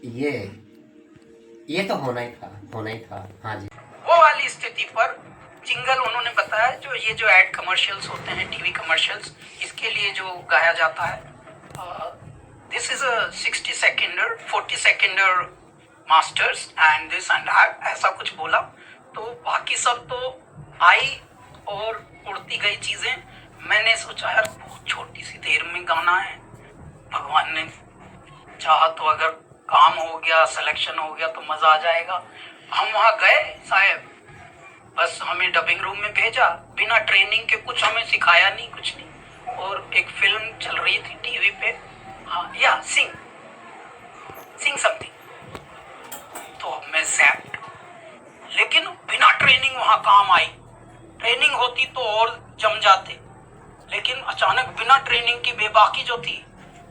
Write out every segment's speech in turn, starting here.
ये ये तो होना ही था। हाँ जी। वो वाली स्थिति पर जिंगल उन्होंने बताया, जो ये जो एड कमर्शियल्स होते हैं, टीवी कमर्शियल्स, इसके लिए जो गाया जाता है, this is a 60 सेकेंडर 40 सेकेंडर masters and this and that, ऐसा कुछ बोला। तो बाकी सब तो आई और उड़ती गई चीजें। मैंने सोचा यार बहुत छोटी सी देर में गाना है, भगवान ने चाहा तो अगर काम हो गया, सिलेक्शन हो गया तो मजा आ जाएगा। हम वहाँ गए साहब, बस हमें डबिंग रूम में भेजा, बिना ट्रेनिंग के, कुछ हमें सिखाया नहीं, कुछ नहीं। और एक फिल्म चल रही थी टीवी पे, हाँ या सिंग समथिंग, तो मैं जैप्ड। लेकिन बिना ट्रेनिंग वहाँ काम आई। ट्रेनिंग होती तो और जम जाते, लेकिन अचानक बिना ट्रेनिंग की बेबाकी जो थी,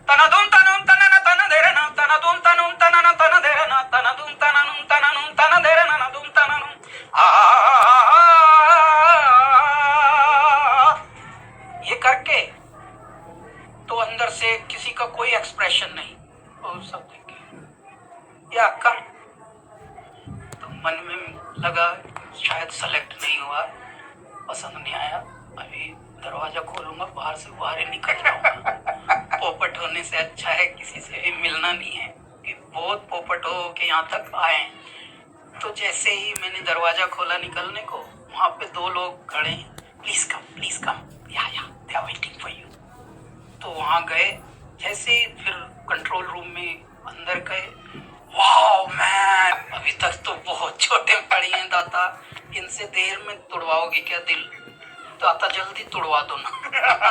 तनादुम तनुम तनना तना देरे ना, तनादुम तनुम तनना तना देरे ना, तनादुम तननुम तननुम तना देरे ना, नदुम तननुम ये करके तो अंदर से किसी का कोई एक्सप्रेशन नहीं, और सब देखे या कम, तो मन में लगा शायद सेलेक्ट नहीं हुआ, पसंद नहीं आया। अभी दरवाजा खोलूंगा, बाहर से बाहर ही निकल जाऊंगा। पोपट होने से अच्छा है किसी से भी मिलना नहीं है, कि बहुत पोपट हो के यहाँ तक आए। तो जैसे ही मैंने दरवाजा खोला निकलने को, वहां पे दो लोग खड़े हैं, प्लीज कम, या they are waiting for you. तो वहां गए, जैसे ही फिर कंट्रोल रूम में अंदर गए, वाओ मैन, अभी तक तो बहुत छोटे पड़ी हैं दाता, इनसे देर में तुड़वाओगे क्या दिल? दाता जल्दी तुड़वा दो ना।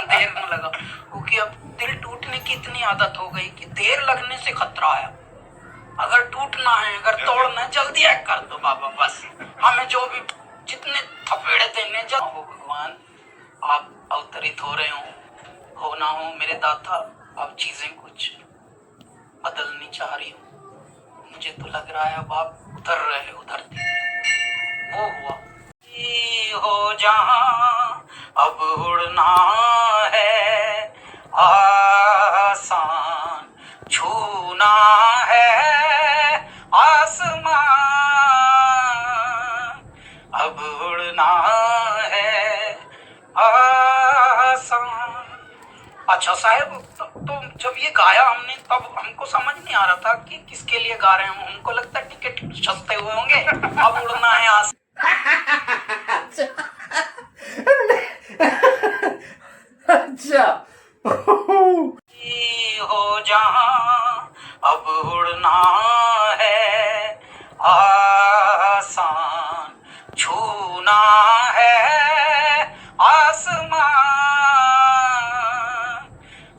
देर न लगा, क्योंकि अब दिल टूटने की इतनी आदत हो गई कि देर लगने से खतरा है। अगर टूटना है, अगर तोड़ना है, जल्दी एक कर दो बाबा, बस हमें जो भी जितने थपेड़े देने जाओ, भगवान आप अवतरित हो रहे हो ना हो मेरे दाता, अब चीजें कुछ बदलनी चाह रही हूँ। मुझे तो लग रहा है अब आप उतर रहे, उधरती वो हुआ हो जहाँ अब उड़ना है, आसान छूना है आसमान, अब उड़ना है आसान। अच्छा साहब, तो जब ये गाया हमने तब हमको समझ नहीं आ रहा था कि किसके लिए गा रहे हैं। हमको लगता है टिकट सस्ते हुए होंगे, अब उड़ना है आसमान। अच्छा। हो जहाँ अब उड़ना है, आसान छूना है आसमान,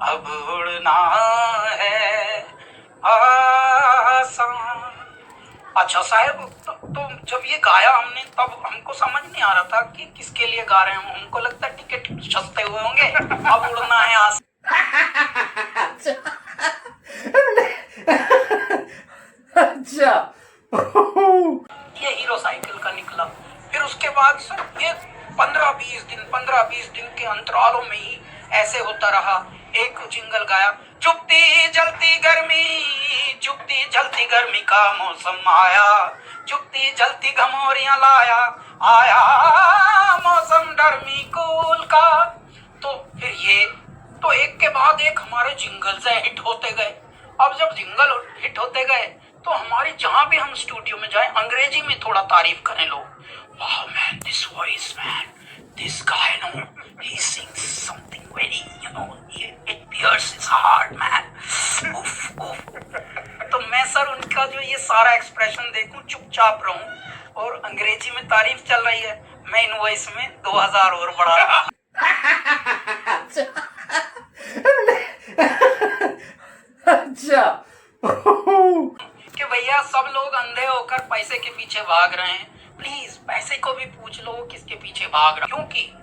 अब उड़ना है आसान। अच्छा साहब, तो जब ये गाया हमने तब हमको समझ नहीं आ रहा था कि किसके लिए गा रहे हैं। हमको लगता है टिकट सस्ते हुए होंगे, अब उड़ना है आसमान। अच्छा। ये हीरो साइकिल का निकला। फिर उसके बाद सर ये 15-20 दिन के अंतरालों में ही ऐसे होता रहा। एक जिंगल गाया, चुपती जलती गर्मी का मौसम आया, चुपती जलती घमौरियां लाया, आया मौसम गर्मी कूल का। तो फिर ये तो एक के बाद एक हमारे जिंगल से हिट होते गए। अब जब जिंगल हिट होते गए तो हमारी जहां भी हम स्टूडियो में जाएं, अंग्रेजी में थोड़ा तारीफ करें लोग, वाह man this voice man, this guy no he sings something very it pierces heart man, उफ उफ। तो मैं सर उनका जो ये सारा एक्सप्रेशन देखूं, चुपचाप रहूं, और अंग्रेजी में तारीफ चल रही है, मैं इन वॉइस में 2000 और बढ़ा रहा। अच्छा। कि भैया सब लोग अंधे होकर पैसे के पीछे भाग रहे हैं, प्लीज पैसे को भी पूछ लो किसके पीछे भाग रहे, क्योंकि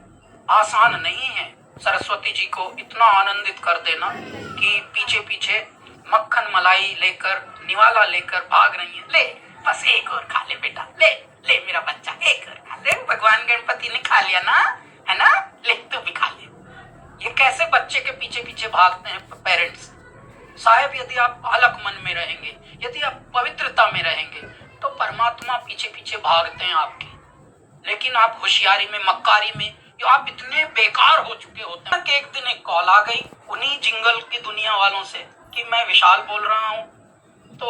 आसान नहीं है सरस्वती जी को इतना आनंदित कर देना कि पीछे पीछे मक्खन मलाई लेकर, निवाला लेकर भाग रही है। ले बस एक और खा ले बेटा, ले ले मेरा बच्चा, एक और खा ले, भगवान गणपति ने खा लिया ना, है ना, ले तू भी खा ले। ये कैसे बच्चे के पीछे पीछे भागते हैं पेरेंट्स, साहेब यदि आप बालक मन में रहेंगे, यदि आप पवित्रता में रहेंगे, तो परमात्मा पीछे पीछे भागते हैं आपके। लेकिन आप होशियारी में, मक्कारी में, या आप इतने बेकार हो चुके होते हैं कि एक दिन एक कॉल आ गई उन्हीं जिंगल की दुनिया वालों से कि मैं विशाल बोल रहा हूँ। तो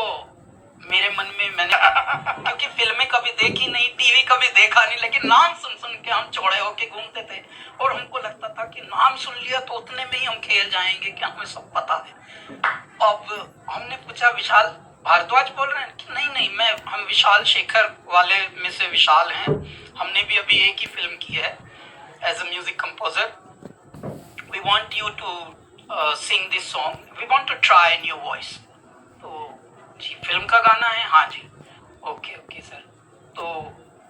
मेरे मन में मैंने क्योंकि फिल्में कभी देखी नहीं, टीवी कभी देखा नहीं, लेकिन नाम सुन सुन के हम चौड़े होके घूमते थे और हमको लगता था कि नाम सुन लिया तो उतने में ही हम खेल जाएंगे कि हमें सब पता है। अब हमने पूछा विशाल भारद्वाज बोल रहे हैं कि नहीं नहीं, हम विशाल शेखर वाले में से विशाल हैं। हमने भी अभी एक ही फिल्म की है as a music composer. We want you to sing this song, we want to try in your voice. तो जी फिल्म का गाना है, हाँ जी, ओके ओके सर, तो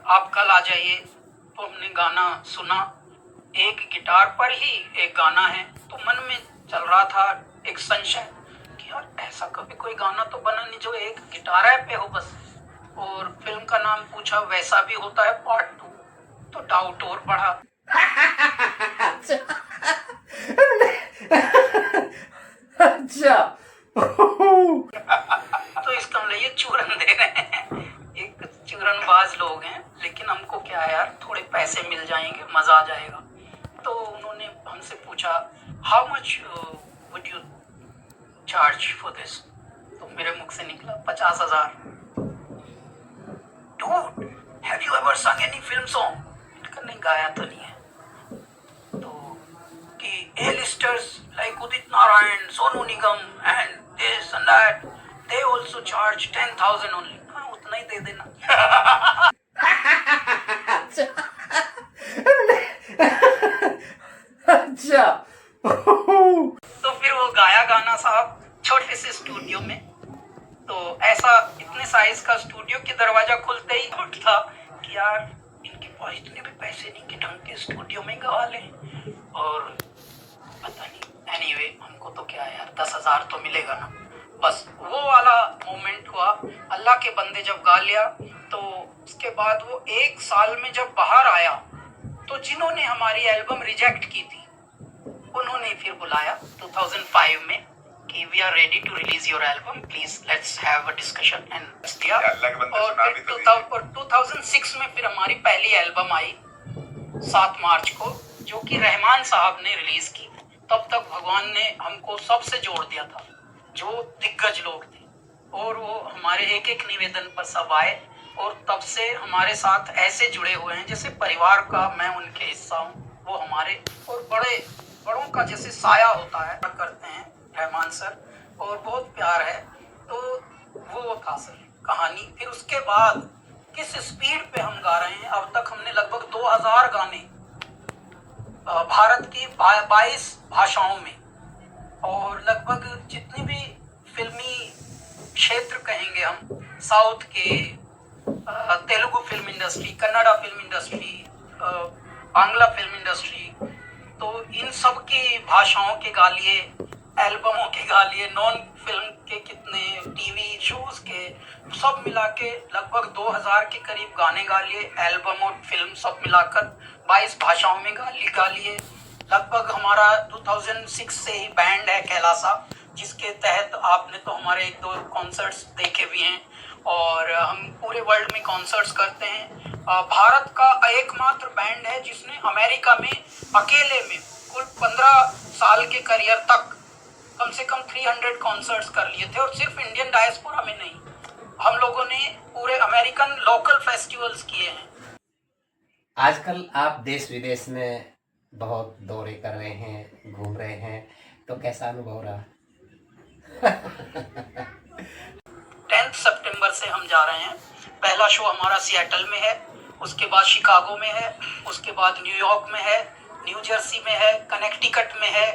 आप कल आ जाइए। तो हमने गाना सुना, एक गिटार पर ही एक गाना है, तो मन में चल रहा था एक संशय कि यार ऐसा कभी कोई गाना तो बना नहीं जो एक गिटार पे हो बस। और फिल्म का नाम पूछा, वैसा भी होता है पार्ट 2, तो डाउट और बढ़ा। अच्छा। तो इसका मतलब ये चूरन दे रहे हैं, एक चूरनबाज लोग हैं, लेकिन हमको क्या है यार, थोड़े पैसे मिल जाएंगे, मजा आ जाएगा। तो उन्होंने हमसे पूछा how much would you charge for this. तो मेरे मुख से निकला 50,000। Dude, have you ever sung any film song? नहीं, गाया तो नहीं है। तो कि A listers like Udit Narayan, Sonu Nigam and this and that, they also charge 10,000 only। हाँ, उतना ही दे देना। अच्छा। तो फिर वो गाया गाना साहब छोटे से स्टूडियो में। तो ऐसा इतने साइज का स्टूडियो के दरवाजा खुलते ही उठता कि यार इनके पास इतने भी पैसे नहीं कि ढंग के स्टूडियो में गवा लें। और पता नहीं, एनीवे हमको तो क्या है यार, 10,000 तो मिलेगा ना। बस वो वाला मोमेंट हुआ। अल्लाह के बंदे जब गा लिया, तो उसके बाद वो 1 साल में जब बाहर आया, तो जिन्होंने हमारी एल्बम रिजेक्ट की थी उन्होंने फिर बुलाया 2005 में कि we are ready to release your album, please let's have a discussion and दिया। और फिर 2006 में फिर हमारी पहली एल्बम आई 7 मार्च को, जो कि रहमान साहब ने रिलीज की। तब तक भगवान ने हमको सबसे जोड़ दिया था जो दिग्गज लोग थे, और वो हमारे एक एक निवेदन पर सब आए, और तब से हमारे साथ ऐसे जुड़े हुए हैं जैसे परिवार का मैं उनके हिस्सा हूँ, वो हमारे और बड़ों का जैसे साया होता है करते हैं रहमान सर, और बहुत प्यार है। तो वो था सर कहानी। फिर उसके बाद किस स्पीड पे हम गा रहे हैं, अब तक हमने लगभग 2000 गाने भारत की 22 भाषाओं में, और लगभग जितनी भी फिल्मी क्षेत्र कहेंगे हम, साउथ के, Telugu film industry, Kannada film industry, Bangla film industry, तो इन सब की भाषाओं के गा लिए, एल्बमों के गा लिए, नॉन फिल्म के कितने टीवी शोज के, सब मिला के लगभग 2000 के करीब गाने गा लिए, एल्बम और फिल्म सब मिलाकर 22 भाषाओं में गा लिए। लगभग हमारा 2006 से ही बैंड है कैलासा, जिसके तहत आपने तो हमारे 1-2 कॉन्सर्ट्स देखे भी हैं, और हम पूरे वर्ल्ड में कॉन्सर्ट्स करते हैं। भारत का एकमात्र बैंड है जिसने अमेरिका में अकेले में कुल 15 साल के करियर तक कम से कम 300 कॉन्सर्ट्स कर लिए थे, और सिर्फ इंडियन डायस्पोरा में नहीं, हम लोगों ने पूरे अमेरिकन लोकल फेस्टिवल्स किए हैं। आजकल आप देश विदेश में बहुत दौरे कर रहे हैं, घूम रहे हैं, तो कैसा अनुभव रहा? 10 सितंबर से हम जा रहे हैं। पहला शो हमारा सिएटल में है, उसके बाद शिकागो में है, उसके बाद न्यूयॉर्क में है, न्यू जर्सी में है, कनेक्टिकट में है,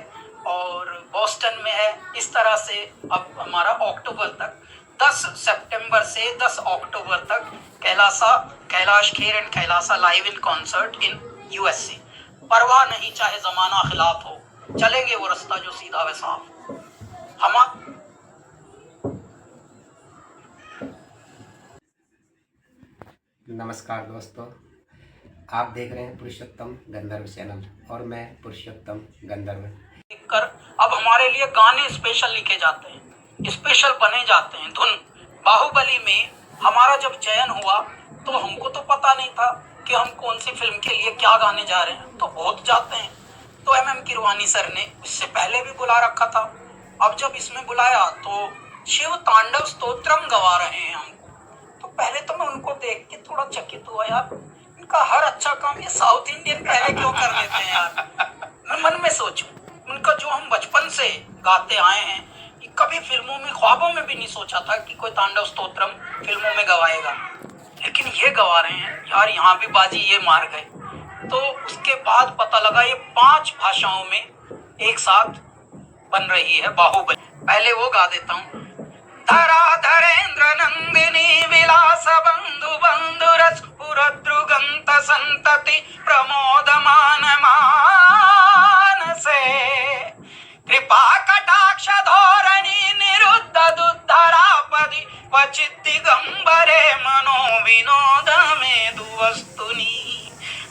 और बॉस्टन में है। इस तरह से अब हमारा अक्टूबर तक, 10 सितंबर से 10 अक्टूबर तक Kailash Kher and Kailasa live in concert in USA. परवाह नहीं चाहे जमाना खिलाफ हो, चलेंगे वो रास्ता जो सीधा व साफ। हम नमस्कार दोस्तों, आप देख रहे हैं पुरुषोत्तम गंधर्व चैनल, और मैं पुरुषोत्तम गंधर्व। कर अब हमारे लिए गाने स्पेशल लिखे जाते हैं। स्पेशल बने जाते हैं। धुन बाहुबली में हमारा जब चयन हुआ तो हमको तो पता नहीं था कि हम कौन सी फिल्म के लिए क्या गाने जा रहे हैं, तो बहुत जाते हैं। तो MM किरवानी सर ने इससे पहले भी बुला रखा था। अब जब इसमें बुलाया तो शिव तांडव स्तोत्रम गवा रहे हैं हमको। तो पहले तो मैं उनको देख के थोड़ा चकित हुआ, यार इनका हर अच्छा काम ये साउथ इंडियन पहले क्यों कर लेते हैं यार। मैं मन में सोचूं, उनका जो हम बचपन से गाते आए हैं, ये कभी फिल्मों में ख्वाबों में भी नहीं सोचा था कि कोई तांडव स्तोत्रम फिल्मों में गवाएगा, लेकिन ये गवा रहे हैं यार, यहाँ भी बाजी ये मार गए। तो उसके बाद पता लगा ये 5 भाषाओं में एक साथ बन रही है बाहुबली। पहले वो गा देता हूँ। धराधरेन्द्र नंदिनी विलास बंधु बंधु रस पुरद्रुगंत संतति प्रमोदमान मानसे कृपा कटाक्ष धोरणी निरुद्ध दुद्धरापदि क्वचित् दिगंबरे मनो विनोद में दुवस्तुनि।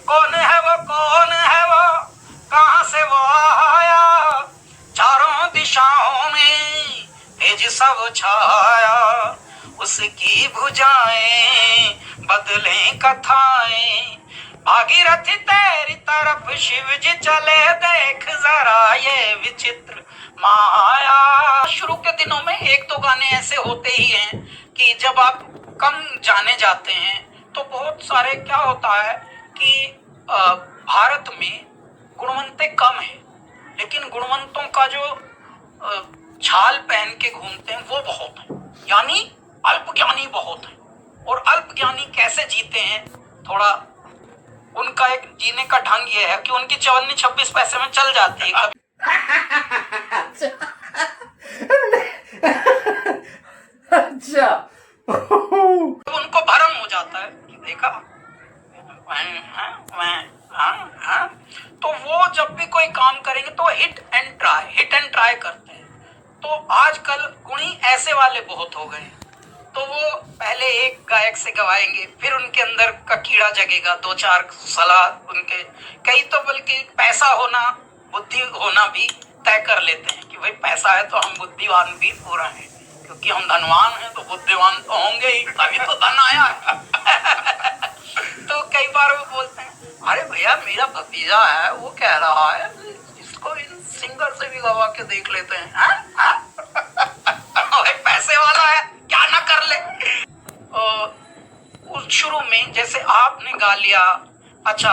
कौन है वो, कौन है वो, कहाँ से वो आया, चारों दिशाओं में तेज सब छाया, उसकी भुजाएं बदलें कथाएं, भागीरथी तेरी तरफ शिव जी चले, देख जरा ये विचित्र माया। शुरू के दिनों में 1-2 गाने ऐसे होते ही हैं कि जब आप कम जाने जाते हैं तो बहुत सारे क्या होता है कि भारत में गुणवंते कम है, लेकिन गुणवंतों का जो छाल पहन के घूमते हैं वो बहुत है, यानी अल्पज्ञानी बहुत है। और अल्पज्ञानी कैसे जीते हैं, थोड़ा उनका एक जीने का ढंग ये है कि उनकी चवन्नी 26 पैसे में चल जाती है। अच्छा। उनको भरम हो जाता है कि देखा तो वो जब भी कोई काम करेंगे तो हिट एंड ट्राई करते हैं। तो आजकल गुणी ऐसे वाले बहुत हो गए, तो वो पहले एक गायक से गवाएंगे, फिर उनके अंदर का कीड़ा जगेगा, 2-4 सलाह उनके, कई तो बल्कि पैसा होना बुद्धि होना भी तय कर लेते हैं कि भाई पैसा है तो हम बुद्धिवान भी पूरा है, क्योंकि हम धनवान हैं तो बुद्धिवान तो होंगे ही, तभी तो धन आया है। तो कई बार वो बोलते हैं, अरे भैया मेरा भतीजा है वो कह रहा है इसको इन सिंगर से भी गवा के देख लेते हैं। पैसे वाला है क्या ना कर ले। उस शुरू में जैसे आपने गा लिया, अच्छा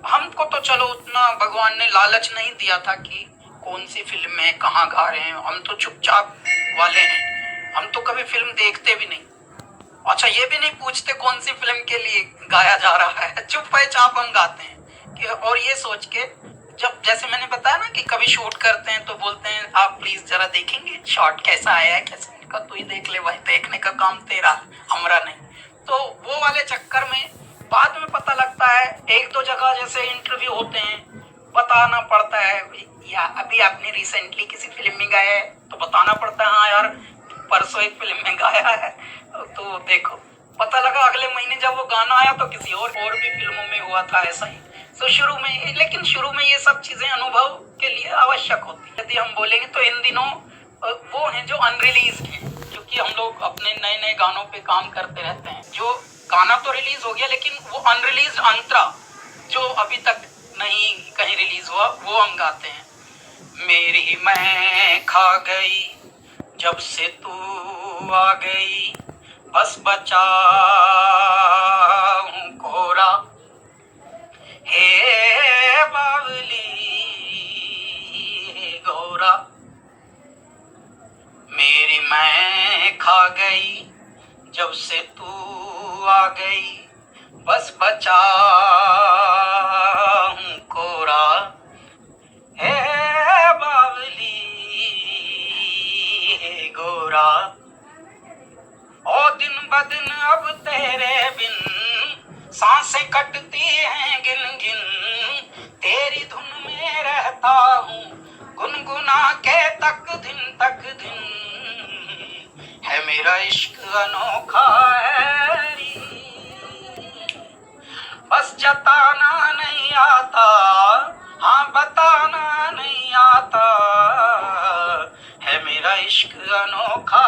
हमको तो चलो उतना भगवान ने लालच नहीं दिया था कि कौन सी फिल्म में कहाँ गा रहे हैं, हम तो चुपचाप वाले हैं, हम तो कभी फिल्म देखते भी नहीं। अच्छा ये भी नहीं पूछते कौन सी फिल्म के लिए गाया जा रहा है, चुपचाप हम गाते हैं कि, और ये सोच के जब जैसे मैंने बताया ना कि कभी शूट करते हैं तो बोलते हैं आप प्लीज जरा देखेंगे शॉट कैसा आया है, कैसा का तू ही देख ले भाई, देखने का काम तेरा हमरा नहीं। तो वो वाले चक्कर में बाद में पता लगता है, 1-2 जगह जैसे इंटरव्यू होते हैं बताना पड़ता है, या अभी आपने रिसेंटली किसी फिल्म में गाया है तो बताना पड़ता है हाँ यार परसों एक फिल्म में गाया है। तो देखो पता लगा अगले महीने जब वो गाना आया तो किसी और भी फिल्मों में हुआ था ऐसा ही। तो शुरू में, लेकिन शुरू में ये सब चीजें अनुभव के लिए आवश्यक होती है। यदि हम बोलेंगे तो इन दिनों वो हैं जो अनरिलीज हैं, क्योंकि हम लोग अपने नए नए गानों पे काम करते रहते हैं। जो गाना तो रिलीज हो गया लेकिन वो अनरिलीज अंतरा जो अभी तक नहीं कहीं रिलीज हुआ वो हम गाते हैं। मेरी मैं खा गई जब से तू आ गई, बस बचा हूँ कोरा, हे बावली गौरा। मेरी मैं खा गई जब से तू आ गई, बस बचा हूँ कोरा, हे बावली गोरा। ओ दिन ब दिन अब तेरे बिन सांसें कटती हैं गिन गिन, तेरी धुन में रहता हूँ गुनगुना के तक दिन है मेरा इश्क अनोखा है। बस जताना नहीं आता, हाँ बताना नहीं आता, है मेरा इश्क अनोखा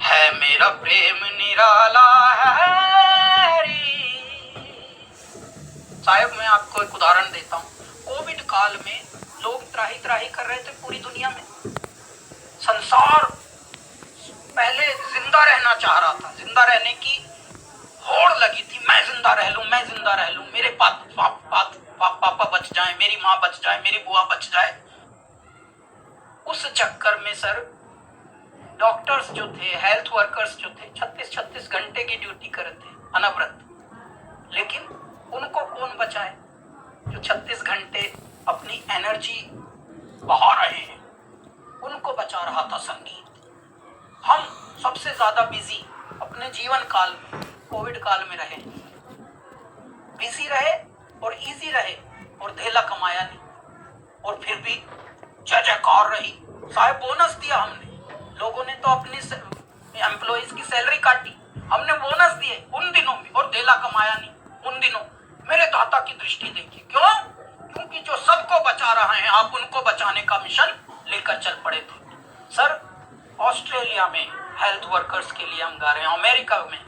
है मेरा प्रेम निराला है री। साहब मैं आपको एक उदाहरण देता हूँ। कोविड काल में लोग त्राही त्राही कर रहे थे पूरी दुनिया में। संसार पहले जिंदा रहना चाह रहा था, जिंदा रहने की होड़ लगी थी। मैं जिंदा रह लूं, मैं जिंदा रह लूं, मेरे पापा बच जाए, मेरी माँ बच जाए, मेरी बुआ बच जाए। उस चक्कर में सर डॉक्टर्स जो थे, हेल्थ वर्कर्स जो थे, 36-36 घंटे की ड्यूटी करते अनवरत। लेकिन उनको कौन बचाए जो 36 घंटे अपनी एनर्जी बहा रहे हैं? उनको बचा रहा था संगीत। हम सबसे ज्यादा बिजी अपने जीवन काल में कोविड काल में रहे, बिजी रहे और इजी रहे और धेला कमाया नहीं, और फिर भी जय जयकार रही। साहब बोनस दिया हमने, लोगों ने तो अपनी एम्प्लॉइज की सैलरी काटी, हमने बोनस दिए उन दिनों में और धेला कमाया नहीं उन दिनों। मेरे दाता की दृष्टि देखिए। क्यों? क्योंकि जो सबको बचा रहा है, आप उनको बचाने का मिशन लेकर चल पड़े थे। सर ऑस्ट्रेलिया में हेल्थ वर्कर्स के लिए हम गा रहे हैं, अमेरिका में,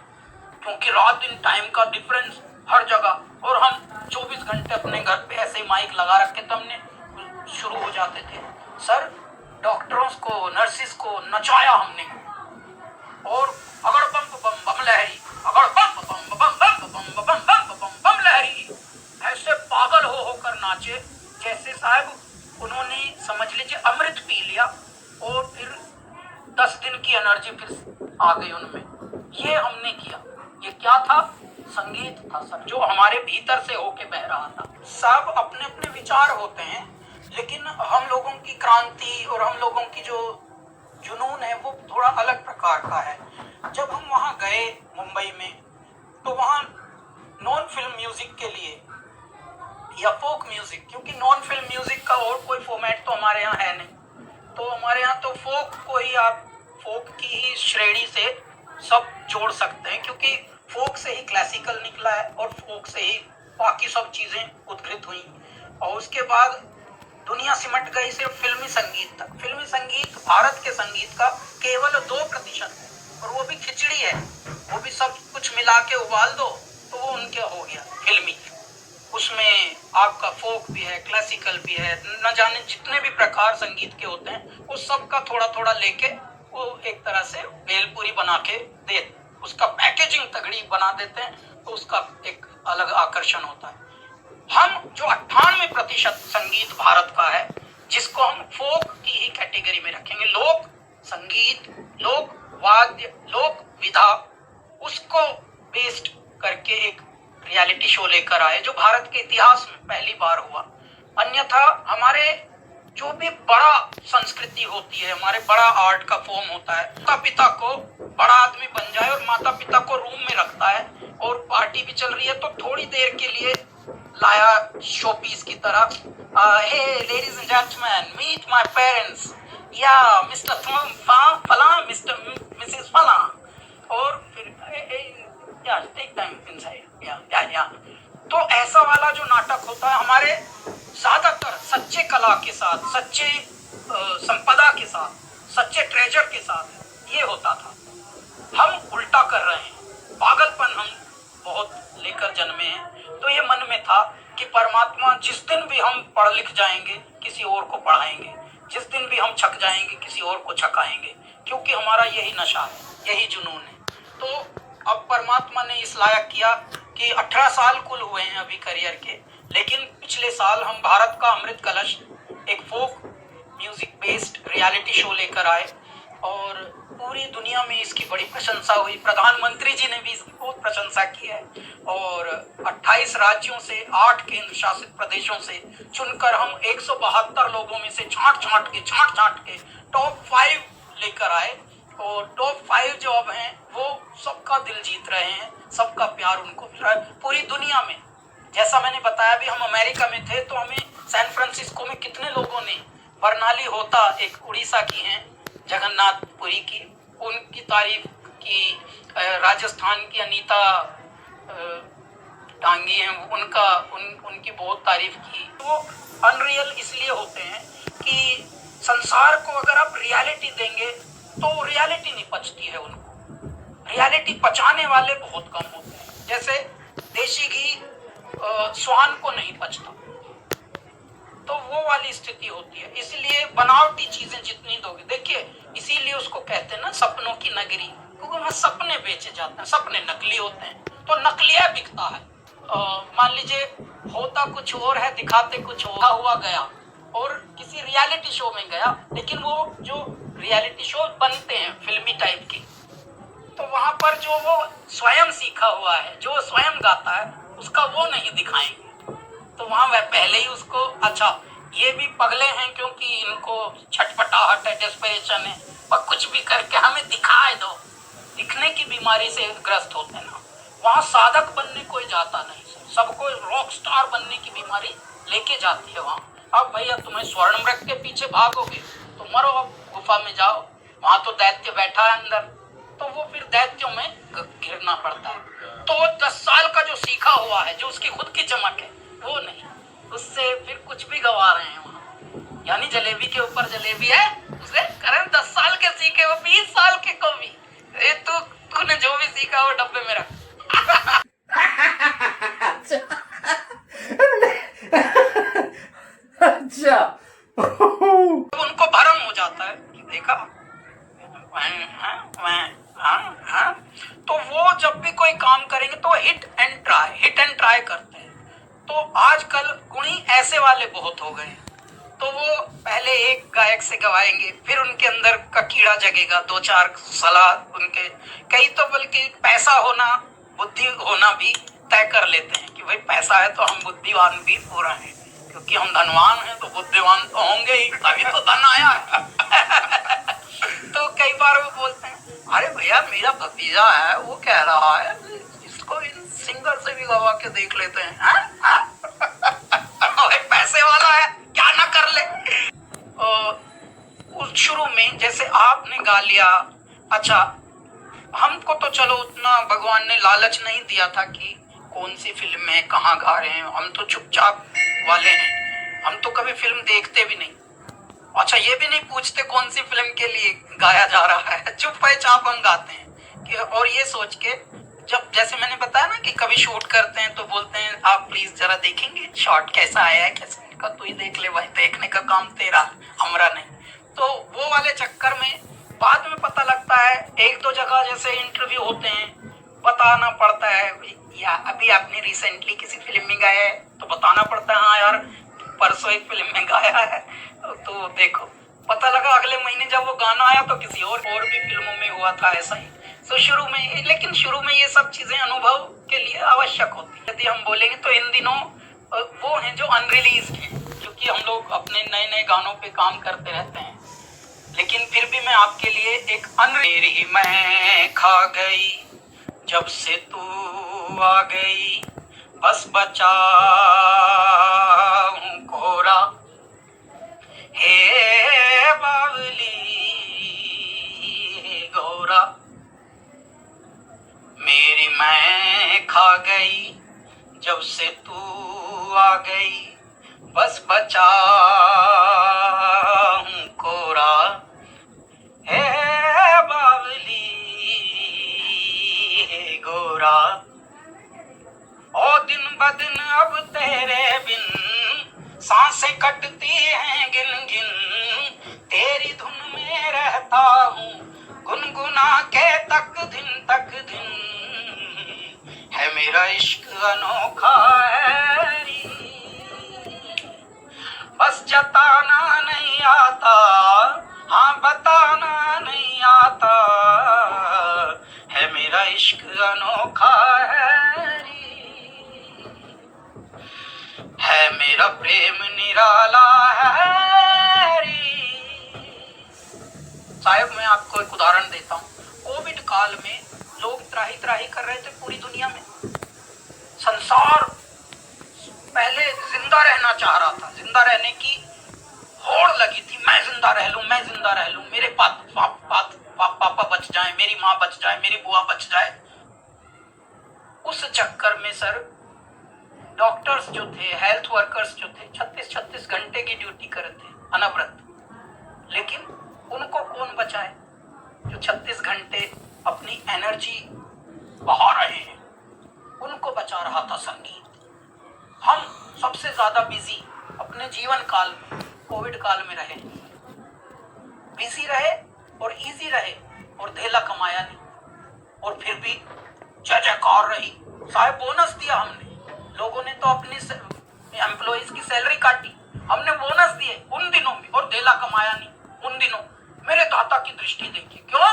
क्योंकि रात दिन टाइम का डिफरेंस हर जगह, और हम 24 घंटे अपने घर पे ऐसे माइक लगा रखे थे, हमने शुरू हो जाते थे। सर डॉक्टरों को, नर्सिस को नचाया हमने, और अगर बम बम बम लहरी, अगर बम बम बम बम बम बम बम बम बम लहरी, ऐसे पागल होकर नाचे जैसे साहब उन्होंने समझ लीजिए अमृत पी लिया, और फिर 10 दिन की एनर्जी फिर आ गई उनमें। ये हमने किया। ये क्या था? संगीत था सर, जो हमारे भीतर से होके बह रहा था। सब अपने अपने विचार होते हैं, लेकिन हम लोगों की क्रांति और हम लोगों की जो जुनून है वो थोड़ा अलग प्रकार का है। जब हम वहाँ गए मुंबई में, तो वहाँ नॉन फिल्म म्यूजिक के लिए या फोक म्यूजिक, क्योंकि नॉन फिल्म म्यूजिक का और कोई फॉर्मेट तो हमारे यहाँ है नहीं, तो हमारे यहाँ तो फोक को ही आप फोक की ही श्रेणी से सब जोड़ सकते हैं, क्योंकि फोक से ही क्लासिकल निकला है और फोक से ही बाकी सब चीजें उद्घृत हुई। और उसके बाद दुनिया सिमट गई सिर्फ फिल्मी संगीत तक। फिल्मी संगीत भारत के संगीत का केवल 2% है, और वो भी खिचड़ी है। वो भी सब कुछ मिला के उबाल दो तो वो उनके हो गया फिल्मी। उसमें आपका फोक भी है, क्लासिकल भी है, न जाने जितने भी प्रकार संगीत के होते हैं, वो सबका थोड़ा थोड़ा लेके वो एक तरह से भेलपूरी बना के दे, उसका पैकेजिंग तगड़ी बना देते हैं, तो उसका एक अलग आकर्षण होता है। हम जो 98% संगीत भारत का है, जिसको हम फोक की ही कैटेगरी में रखेंगे, लोक संगीत, लोक वाद्य, लोक विधा, उसको बेस्ड करके एक रियलिटी शो लेकर आए, जो भारत के इतिहास में पहली बार हुआ। अन्यथा हमारे जो भी बड़ा संस्कृति होती है, हमारे बड़ा आर्ट का फॉर्म होता है, माता पिता को बड़ा आदमी बन जाए और माता पिता को रूम में रखता है, और पार्टी भी चल रही है तो थोड़ी देर के लिए लाया शो पीस की तरह, hey ladies and gentleman, meet my parents, या मिस्टर फला, मिस्टर मिसेस फला, और फिर या टेक टाइम इनसाइड, या तो ऐसा वाला जो नाटक होता है, हमारे ज्यादातर सच्चे कला के साथ, सच्चे संपदा के साथ, सच्चे ट्रेजर के साथ ये होता था। हम उल्टा कर रहे हैं, पागलपन हम बहुत लेकर जन्मे हैं। तो ये मन में था कि परमात्मा जिस दिन भी हम पढ़ लिख जाएंगे किसी और को पढ़ाएंगे, जिस दिन भी हम छक जाएंगे किसी और को छकाएंगे, क्योंकि हमारा यही नशा है, यही जुनून है। तो अब परमात्मा ने इस लायक किया कि 18 साल कुल हुए हैं अभी करियर के, लेकिन पिछले साल हम भारत का अमृत कलश एक folk music based reality show लेकर आए, और पूरी दुनिया में इसकी बड़ी प्रशंसा हुई। प्रधानमंत्री जी ने भी इसकी बहुत प्रशंसा की है, और 28 राज्यों से 8 केंद्र शासित प्रदेशों से चुनकर हम 172 लोगों में से छांट छांट के टॉप 5 लेकर आए, और टॉप 5 जो अब हैं वो सबका दिल जीत रहे हैं, सबका प्यार उनको मिल रहा है पूरी दुनिया में। जैसा मैंने बताया भी, हम अमेरिका में थे तो हमें सैन फ्रांसिस्को में कितने लोगों ने, बर्नाली होता एक उड़ीसा की हैं, जगन्नाथपुरी की, उनकी तारीफ की, राजस्थान की अनीता टांगी हैं, उनकी बहुत तारीफ की। वो अनरियल इसलिए होते हैं कि संसार को अगर आप रियलिटी देंगे तो रियलिटी नहीं पचती है उनको। रियलिटी पचाने वाले बहुत कम होते हैं। जैसे देशी घी स्वान को नहीं पचता, तो वो वाली स्थिति होती है। इसलिए बनावटी चीजें जितनी दोगे, देखिए इसीलिए उसको कहते हैं ना सपनों की नगरी, क्योंकि वहां सपने बेचे जाते हैं, सपने नकली होते हैं, तो नकलिया बिकता है। मान लीजिए होता कुछ और है, दिखाते कुछ और हुआ गया, और किसी रियलिटी शो में गया, लेकिन वो जो रियलिटी शो बनते हैं फिल्मी टाइप की, तो वहां पर जो वो स्वयं सीखा हुआ है, जो स्वयं गाता है, उसका वो नहीं दिखाएंगे। तो वहां वह पहले ही उसको, अच्छा ये भी पगले हैं क्योंकि इनको छटपटाहट है, डेस्परेशन है, और कुछ भी करके हमें दिखाए दो, दिखने की बीमारी से ग्रस्त होते हैं ना। वहां साधक बनने कोई जाता नहीं, सबको रॉक स्टार बनने की बीमारी लेके जाती है वहां। अब भैया तुम्हें स्वर्ण मृग के पीछे भागोगे तो मरो, अब गुफा में जाओ, वहां तो दैत्य बैठा है अंदर, तो वो फिर दैत्यों में घिरना पड़ता है। तो 10 साल का जो सीखा हुआ है, जो उसकी खुद की चमक है, वो नहीं, उससे फिर कुछ भी गवा रहे हैं वहां। यानी जलेबी के ऊपर जलेबी है, उसे करें 10 साल के सीखे वो 20 साल के को भी, तूने जो भी सीखा वो डब्बे में रख। अच्छा। उनको भरम हो जाता है कि देखा तो वो जब भी कोई काम करेंगे तो हिट एंड ट्राई करते हैं। तो आजकल गुणी ऐसे वाले बहुत हो गए हैं, तो वो पहले एक गायक से गवाएंगे, फिर उनके अंदर का कीड़ा जगेगा, 2-4 सलाह उनके, कई तो बल्कि पैसा होना, बुद्धि होना भी तय कर लेते हैं कि भाई पैसा है तो हम बुद्धिवान भी पूरा हैं, क्योंकि हम धनवान हैं तो बुद्धिवान तो होंगे ही, तभी तो धन आया है। तो कई बार वो बोलते हैं, अरे भैया मेरा भतीजा है, वो कह रहा है इसको इन सिंगर से भी गवा के देख लेते हैं, पैसे वाला है क्या ना कर ले। उस शुरू में जैसे आपने गा लिया, अच्छा हमको तो चलो उतना भगवान ने लालच नहीं दिया था कि कौन सी फिल्म में कहाँ गा रहे हैं, हम तो चुपचाप वाले हैं, हम तो कभी फिल्म देखते भी नहीं। अच्छा ये भी नहीं पूछते कौन सी फिल्म के लिए गाया जा रहा है, चुपचाप हम गाते हैं कि, और ये सोच के, जब जैसे मैंने बताया ना कि कभी शूट करते हैं तो बोलते हैं आप प्लीज जरा देखेंगे शॉट कैसा आया है, कैसे का, तू ही देख ले भाई, देखने का काम तेरा, हमारा नहीं। तो वो वाले चक्कर में बाद में पता लगता है, 1-2 जगह जैसे इंटरव्यू होते हैं, बताना पड़ता है, या अभी आपने रिसेंटली किसी फिल्म में गाया है तो बताना पड़ता है, हाँ यार परसों एक फिल्म में गाया है, तो देखो पता लगा अगले महीने जब वो गाना आया तो किसी और भी फिल्मों में हुआ था ऐसा ही। तो शुरू में, लेकिन शुरू में ये सब चीजें अनुभव के लिए आवश्यक होती है। यदि हम बोलेंगे तो इन दिनों वो हैं जो अनरिलीज हैं, क्योंकि हम लोग अपने नए गानों पे काम करते रहते हैं, लेकिन फिर भी मैं आपके लिए एक मेरी मैं खा गई जब से तू आ गई, बस बचा हूं कोरा, हे बावली गौरा, मेरी मैं खा गई जब से तू आ गई, बस बचा हूं कोरा, हे बावली गोरा, ओ दिन ब दिन अब तेरे बिन सांसें कटती हैं गिन गिन, तेरी धुन में रहता हूँ गुनगुना के तक दिन, है मेरा इश्क अनोखा है, बस जताना नहीं आता, हाँ बताना नहीं आता, है मेरा इश्क अनोखा है मेरा प्रेम निराला है। साहब मैं आपको एक उदाहरण देता हूँ, कोविड काल में लोग त्राही कर रहे थे पूरी दुनिया में, संसार पहले जिंदा रहना चाह रहा था, जिंदा रहने की होड़ लगी थी, मैं जिंदा रह लूं, मेरे पापा बच जाएं, मेरी माँ बच जाए, मेरी बुआ बच जाए। उस चक्कर में सर डॉक्टर्स जो थे, हेल्थ वर्कर्स जो थे, 36 घंटे की ड्यूटी करते थे, अनवरत, लेकिन उनको कौन बचाए जो 36 घंटे अपनी एनर्जी बहा रहे हैं? उनको बचा रहा था संगीत। हम सबसे ज्यादा बिजी अपने जीवन काल में, कोविड काल में रहे, बिजी रहे और इजी रहे और धेला कमाया नहीं, और फिर भी जय जयकार रही। साहब बोनस दिया हमने, लोगों ने तो अपनी एम्प्लॉइज की सैलरी काटी, हमने बोनस दिए उन दिनों में और धेला कमाया नहीं उन दिनों। मेरे दाता की दृष्टि देखिए, क्यों?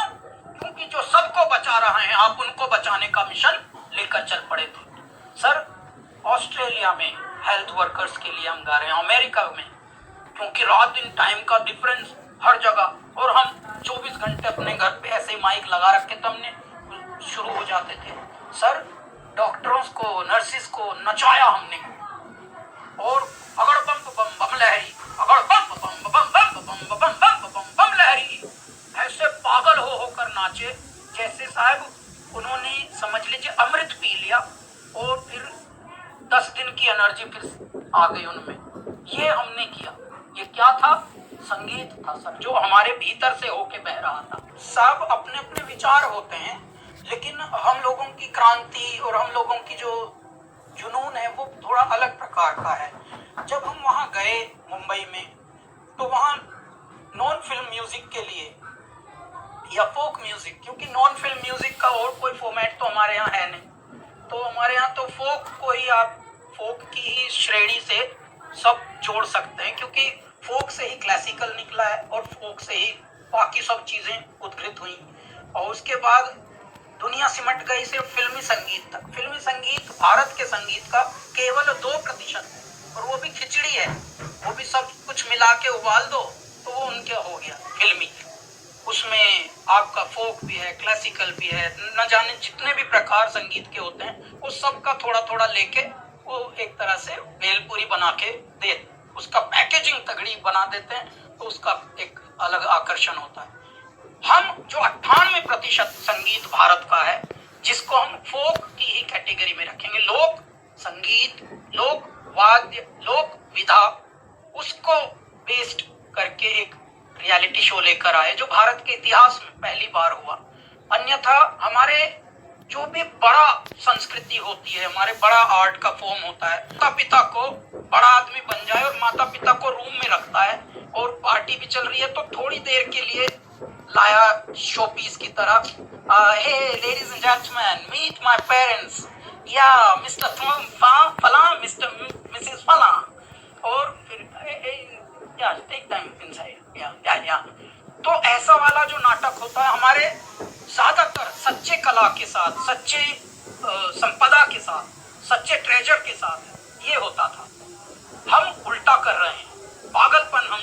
क्योंकि जो सबको बचा रहे हैं आप उनको बचाने का मिशन लेकर चल पड़े थे। सर ऑस्ट्रेलिया में हेल्थ वर्कर्स के लिए हम गा रहे हैं, अमेरिका में, क्योंकि रात दिन टाइम का डिफरेंस हर जगह, और हम 24 घंटे अपने घर पे ऐसे माइक लगा रखे तो हमने शुरू हो जाते थे। सर डॉक्टरों को, नर्सिस को नचाया हमने, और अगर बम बम बम लहरी, अगर बम बम बम बम बम बम बम बम बम लहरी, ऐसे पागल हो होकर नाचे जैसे साहब उन्होंने समझ लीजिए अमृत पी लिया, और फिर 10 दिन की एनर्जी फिर आ गई उनमें। ये हमने किया। ये क्या था? संगीत था सर, जो हमारे भीतर से होके बह रहा था। सब अपने अपने विचार होते हैं, लेकिन हम लोगों की क्रांति और हम लोगों की जो जुनून है वो थोड़ा अलग प्रकार का है। जब हम वहाँ गए मुंबई में, तो वहाँ नॉन फिल्म म्यूजिक के लिए या फोक म्यूजिक, क्योंकि नॉन फिल्म म्यूजिक का और कोई फॉर्मेट तो हमारे यहाँ है नहीं, तो हमारे यहाँ तो फोक को ही आप फोक की ही श्रेणी से सब जोड़ सकते हैं, क्योंकि फोक से ही क्लासिकल निकला है और फोक से ही बाकी सब चीजें उद्घृत हुई, और उसके बाद दुनिया सिमट गई सिर्फ फिल्मी संगीत तक। फिल्मी संगीत भारत के संगीत का केवल 2% है, और वो भी खिचड़ी है, वो भी सब कुछ मिला के उबाल दो तो वो उनके हो गया फिल्मी। उसमें आपका फोक भी है, क्लासिकल भी है, न जाने जितने भी प्रकार संगीत के होते हैं, उस सब का थोड़ा थोड़ा लेके वो एक तरह से भेलपूरी बना के दे, उसका पैकेजिंग तगड़ी बना देते हैं, तो उसका एक अलग आकर्षण होता है। हम जो 98% संगीत भारत का है, जिसको हम फोक की ही कैटेगरी में रखेंगे, लोक संगीत, लोक वाद्य, लोक विधा, उसको बेस्ड करके एक रियलिटी शो लेकर आए, जो भारत के इतिहास में पहली बार हुआ। अन्यथा हमारे जो भी बड़ा संस्कृति होती है, हमारे बड़ा आर्ट का फॉर्म होता है, माता पिता को बड़ा आदमी बन जाए और माता पिता को रूम में रखता है, और पार्टी भी चल रही है तो थोड़ी देर के लिए लाया शो पीस की तरह, hey ladies and gentleman, meet my parents, या मिस्टर फला, मिस्टर मिसेस फला, और फिर या टेक टाइम इनसाइड, या तो ऐसा वाला जो नाटक होता है हमारे ज्यादातर सच्चे कला के साथ, सच्चे संपदा के साथ, सच्चे ट्रेजर के साथ ये होता था। हम उल्टा कर रहे हैं, पागलपन हम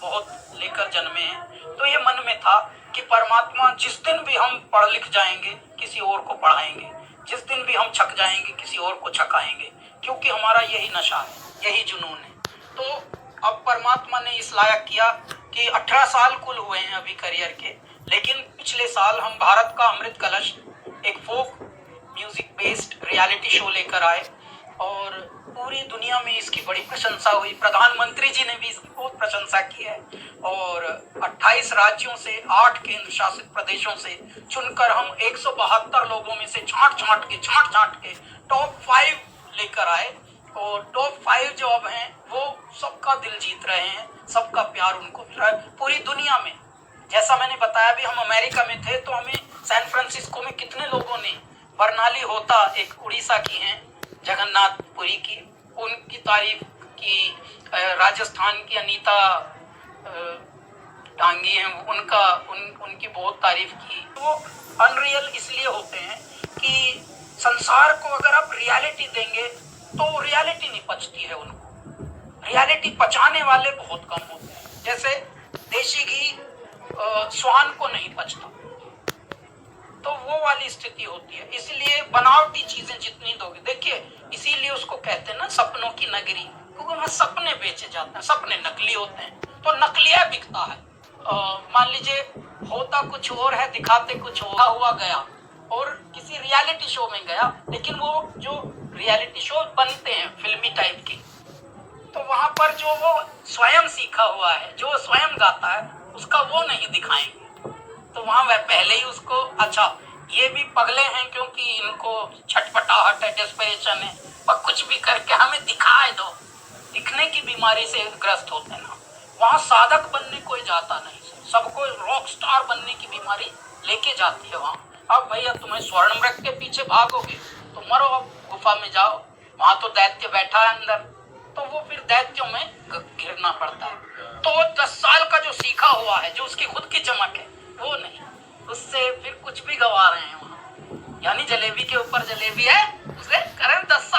बहुत लेकर जन्मे हैं। तो ये मन में था कि परमात्मा जिस दिन भी हम पढ़ लिख जाएंगे किसी और को पढ़ाएंगे, जिस दिन भी हम छक जाएंगे किसी और को छकाएंगे, क्योंकि हमारा यही नशा है, यही जुनून है। तो अब परमात्मा ने इस लायक किया कि 18 साल कुल हुए हैं अभी करियर के, लेकिन पिछले साल हम भारत का अमृत कलश एक folk music based reality show लेकर आए, और पूरी दुनिया में इसकी बड़ी प्रशंसा हुई। प्रधानमंत्री जी ने भी इसकी बहुत प्रशंसा की है, और 28 राज्यों से 8 केंद्र शासित प्रदेशों से चुनकर हम 172 लोगों में से छांट छांट के टॉप 5 लेकर आए, और टॉप 5 जो अब हैं वो सबका दिल जीत रहे हैं, सबका प्यार उनको मिल रहा है पूरी दुनिया में। जैसा मैंने बताया भी, हम अमेरिका में थे तो हमें सैन फ्रांसिस्को में कितने लोगों ने, बरनाली होता एक उड़ीसा की हैं, जगन्नाथपुरी की, उनकी तारीफ की, राजस्थान की अनीता डांगी हैं, उनकी बहुत तारीफ की। वो अनरियल इसलिए होते हैं कि संसार को अगर आप रियलिटी देंगे तो रियलिटी नहीं पचती है उनको, रियलिटी पचाने वाले बहुत कम होते हैं। जैसे देशी घी स्वान को नहीं पचता, तो वो वाली स्थिति होती है। इसलिए बनावटी चीजें जितनी दोगे, देखिए इसीलिए उसको कहते हैं ना सपनों की नगरी, क्योंकि वहाँ सपने बेचे जाते हैं, सपने नकली होते हैं, तो नकलिया बिकता है। मान लीजिए होता कुछ और है, दिखाते कुछ और हुआ गया, और किसी रियलिटी शो में गया, लेकिन वो जो रियलिटी शो बनते हैं फिल्मी टाइप की, तो वहां पर जो वो स्वयं सीखा हुआ है, जो स्वयं गाता है, उसका वो नहीं दिखाएंगे। तो वहां वह पहले ही उसको, अच्छा ये भी पगले हैं क्योंकि इनको छटपटाहट है, डेस्परेशन है, पर कुछ भी करके हमें दिखाए दो, दिखने की बीमारी से ग्रस्त होते हैं ना। वहां साधक बनने कोई जाता नहीं, सबको रॉक स्टार बनने की बीमारी लेके जाती है वहां। अब भैया तुम्हें स्वर्ण मृग के पीछे भागोगे तो मरो, अब गुफा में जाओ, वहां तो दैत्य बैठा है अंदर, तो वो फिर दैत्यों में घिरना पड़ता है। तो वो 10 साल का जो सीखा हुआ है, जो उसकी खुद की चमक है, वो नहीं, उससे फिर कुछ भी गवा रहे हैं वहां। यानी जलेबी के ऊपर जलेबी है, उसे करें 10 साल